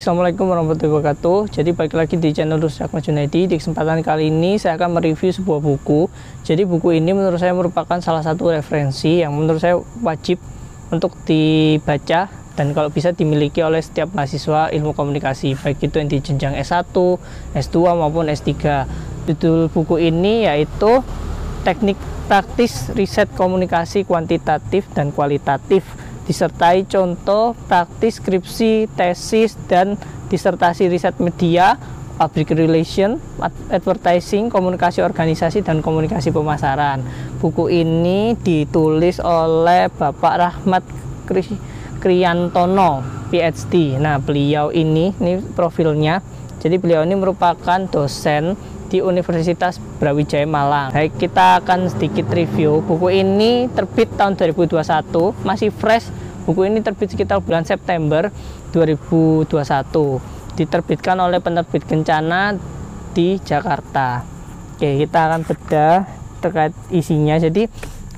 Assalamualaikum warahmatullahi wabarakatuh. Jadi balik lagi di channel Rusdi Junaidi. Di kesempatan kali ini saya akan mereview sebuah buku. Jadi buku ini menurut saya merupakan salah satu referensi yang menurut saya wajib untuk dibaca dan kalau bisa dimiliki oleh setiap mahasiswa ilmu komunikasi, baik itu yang di jenjang S1, S2 maupun S3. Judul buku ini yaitu Teknik Praktis Riset Komunikasi Kuantitatif dan Kualitatif, disertai contoh praktis skripsi, tesis, dan disertasi riset media, public relation, advertising, komunikasi organisasi, dan komunikasi pemasaran. Buku ini ditulis oleh Bapak Rahmat Kriyantono, PhD. Nah, beliau ini profilnya. Jadi beliau ini merupakan dosen di Universitas Brawijaya Malang. Baik, kita akan sedikit review. Buku ini terbit tahun 2021, masih fresh. Buku ini terbit sekitar bulan September 2021. Diterbitkan oleh penerbit Kencana di Jakarta. Oke, kita akan bedah terkait isinya. Jadi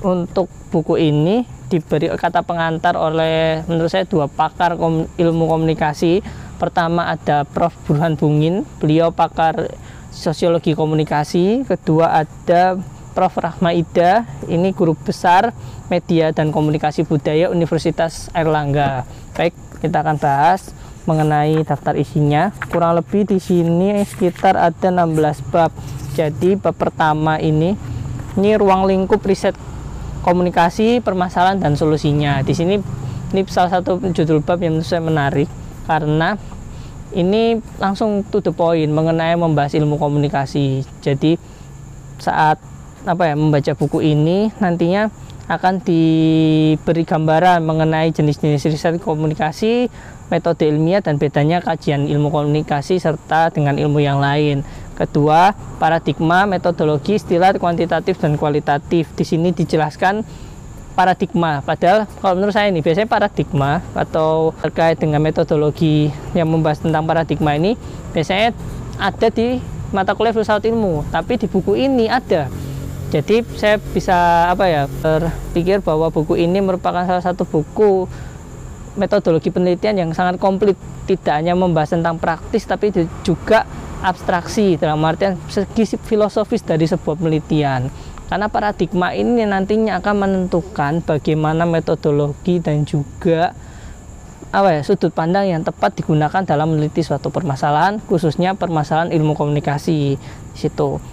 untuk buku ini diberi kata pengantar oleh menurut saya dua pakar ilmu komunikasi. Pertama ada Prof. Burhan Bungin, beliau pakar sosiologi komunikasi. Kedua ada Prof. Rahma Ida, ini guru besar media dan komunikasi budaya Universitas Airlangga. Baik, kita akan bahas mengenai daftar isinya. Kurang lebih di sini sekitar ada 16 bab. Jadi bab pertama ini ruang lingkup riset komunikasi, permasalahan dan solusinya. Di sini ini salah satu judul bab yang menurut saya menarik karena ini langsung to the point mengenai membahas ilmu komunikasi. Jadi saat membaca buku ini nantinya akan diberi gambaran mengenai jenis-jenis riset komunikasi, metode ilmiah dan bedanya kajian ilmu komunikasi serta dengan ilmu yang lain. Kedua, paradigma, metodologi, istilah kuantitatif dan kualitatif. Di sini dijelaskan paradigma, padahal kalau menurut saya ini biasanya paradigma atau terkait dengan metodologi yang membahas tentang paradigma ini biasanya ada di mata kuliah filsafat ilmu, tapi di buku ini ada. Jadi saya bisa berpikir bahwa buku ini merupakan salah satu buku metodologi penelitian yang sangat komplit, tidak hanya membahas tentang praktis tapi juga abstraksi dalam artian segi filosofis dari sebuah penelitian. Karena paradigma ini nantinya akan menentukan bagaimana metodologi dan juga sudut pandang yang tepat digunakan dalam meneliti suatu permasalahan, khususnya permasalahan ilmu komunikasi. Di situ.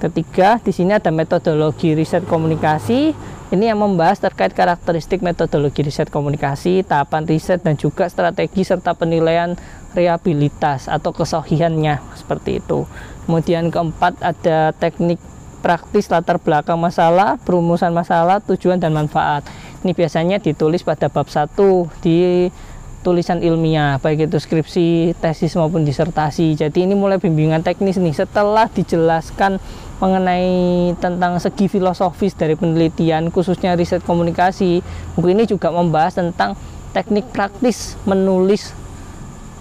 Ketiga, di sini ada metodologi riset komunikasi. Ini yang membahas terkait karakteristik metodologi riset komunikasi, tahapan riset dan juga strategi serta penilaian reliabilitas atau kesohihannya seperti itu. Kemudian keempat ada teknik praktis latar belakang masalah, perumusan masalah, tujuan dan manfaat. Ini biasanya ditulis pada bab 1 di tulisan ilmiah, baik itu skripsi, tesis maupun disertasi. Jadi ini mulai bimbingan teknis nih. Setelah dijelaskan mengenai tentang segi filosofis dari penelitian, khususnya riset komunikasi, buku ini juga membahas tentang teknik praktis menulis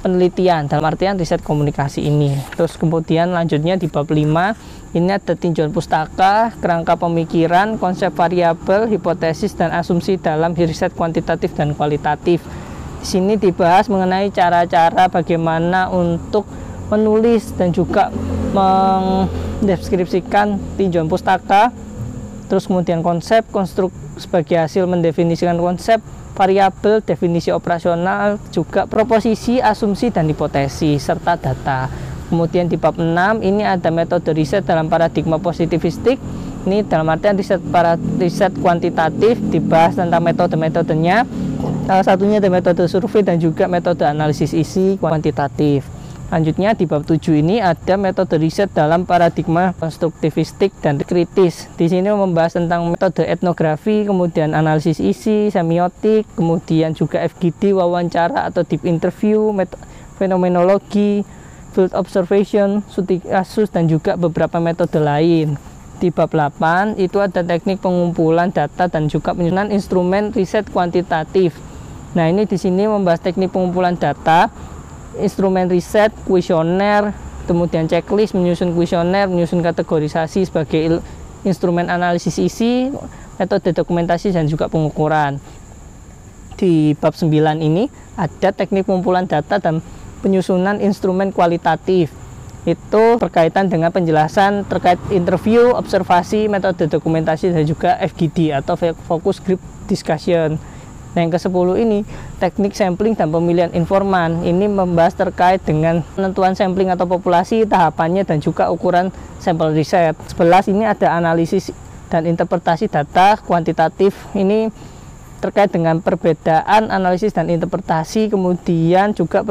penelitian dalam artian riset komunikasi ini. Terus kemudian lanjutnya di bab 5 ini ada tinjauan pustaka, kerangka pemikiran, konsep variabel, hipotesis dan asumsi dalam riset kuantitatif dan kualitatif. Di sini dibahas mengenai cara-cara bagaimana untuk menulis dan juga mendeskripsikan tinjauan pustaka. Terus kemudian konsep, konstruk sebagai hasil mendefinisikan konsep, variabel, definisi operasional, juga proposisi, asumsi dan hipotesis serta data. Kemudian di bab 6 ini ada metode riset dalam paradigma positivistik. Ini dalam artian riset kuantitatif, dibahas tentang metode-metodenya. Salah satunya ada metode survei dan juga metode analisis isi kuantitatif. Lanjutnya di bab 7 ini ada metode riset dalam paradigma konstruktivistik dan kritis. Di sini membahas tentang metode etnografi, kemudian analisis isi, semiotik, kemudian juga FGD, wawancara atau deep interview, fenomenologi, field observation, studi kasus dan juga beberapa metode lain. Di bab 8 itu ada teknik pengumpulan data dan juga penyusunan instrumen riset kuantitatif. Nah, ini di sini membahas teknik pengumpulan data, instrumen riset, kuesioner, kemudian checklist, menyusun kuesioner, menyusun kategorisasi sebagai instrumen analisis isi, metode dokumentasi dan juga pengukuran. Di bab 9 ini ada teknik pengumpulan data dan penyusunan instrumen kualitatif. Itu berkaitan dengan penjelasan terkait interview, observasi, metode dokumentasi, dan juga FGD atau Focus Group Discussion. Nah, yang ke-10 ini teknik sampling dan pemilihan informan. Ini membahas terkait dengan penentuan sampling atau populasi, tahapannya, dan juga ukuran sampel riset. 11 ini ada analisis dan interpretasi data kuantitatif. Ini terkait dengan perbedaan analisis dan interpretasi, kemudian juga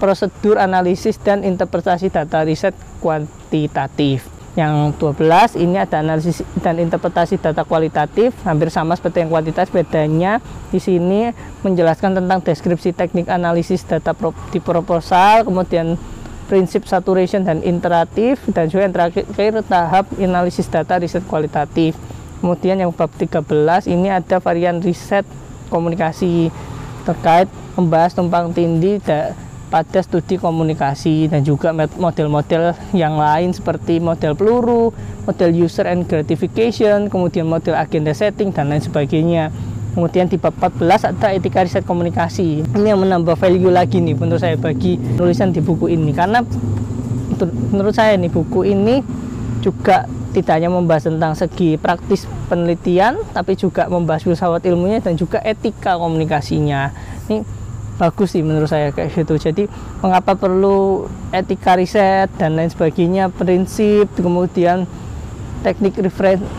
prosedur analisis dan interpretasi data riset kuantitatif. Yang 12 ini ada analisis dan interpretasi data kualitatif, hampir sama seperti yang kuantitatif, bedanya di sini menjelaskan tentang deskripsi teknik analisis data di proposal, kemudian prinsip saturation dan iteratif, dan juga yang terakhir tahap analisis data riset kualitatif. Kemudian yang bab 13 ini ada varian riset komunikasi terkait membahas tumpang tindih pada studi komunikasi, dan juga model-model yang lain seperti model peluru, model user and gratification, kemudian model agenda setting, dan lain sebagainya. Kemudian di bab 14 ada etika riset komunikasi. Ini yang menambah value lagi nih menurut saya bagi tulisan di buku ini, karena menurut saya nih buku ini juga tidak hanya membahas tentang segi praktis penelitian, tapi juga membahas filsafat ilmunya dan juga etika komunikasinya. Ini bagus sih menurut saya kayak gitu. Jadi mengapa perlu etika riset dan lain sebagainya, prinsip, kemudian teknik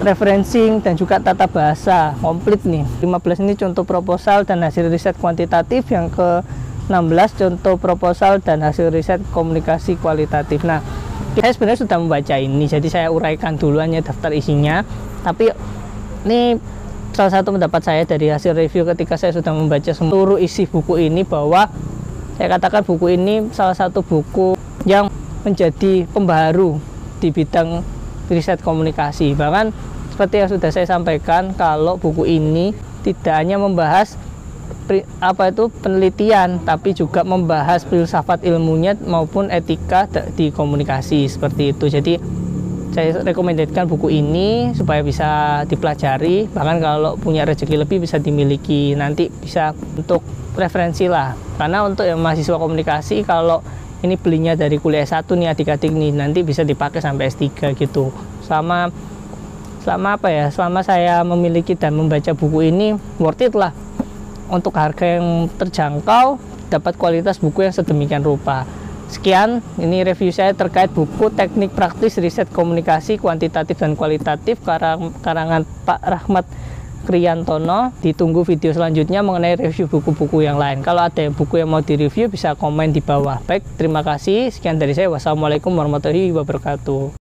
referencing, dan juga tata bahasa, komplit nih. 15 ini contoh proposal dan hasil riset kuantitatif. Yang ke-16 contoh proposal dan hasil riset komunikasi kualitatif. Nah, saya sebenarnya sudah membaca ini, jadi saya uraikan dulu hanya daftar isinya. Tapi ini salah satu pendapat saya dari hasil review ketika saya sudah membaca seluruh isi buku ini, bahwa saya katakan buku ini salah satu buku yang menjadi pembaharu di bidang riset komunikasi. Bahkan seperti yang sudah saya sampaikan, kalau buku ini tidak hanya membahas penelitian, tapi juga membahas filsafat ilmunya maupun etika di komunikasi, seperti itu. Jadi saya rekomendasikan buku ini supaya bisa dipelajari, bahkan kalau punya rezeki lebih bisa dimiliki, nanti bisa untuk referensi lah. Karena untuk yang mahasiswa komunikasi, kalau ini belinya dari kuliah S1 nih adik-adik nih, nanti bisa dipakai sampai S3 gitu. Selama saya memiliki dan membaca buku ini, worth it lah. Untuk harga yang terjangkau, dapat kualitas buku yang sedemikian rupa. Sekian, ini review saya terkait buku Teknik Praktis Riset Komunikasi Kuantitatif dan Kualitatif karangan Pak Rahmat Kriyantono. Ditunggu video selanjutnya mengenai review buku-buku yang lain. Kalau ada buku yang mau direview bisa komen di bawah. Baik, terima kasih. Sekian dari saya. Wassalamualaikum warahmatullahi wabarakatuh.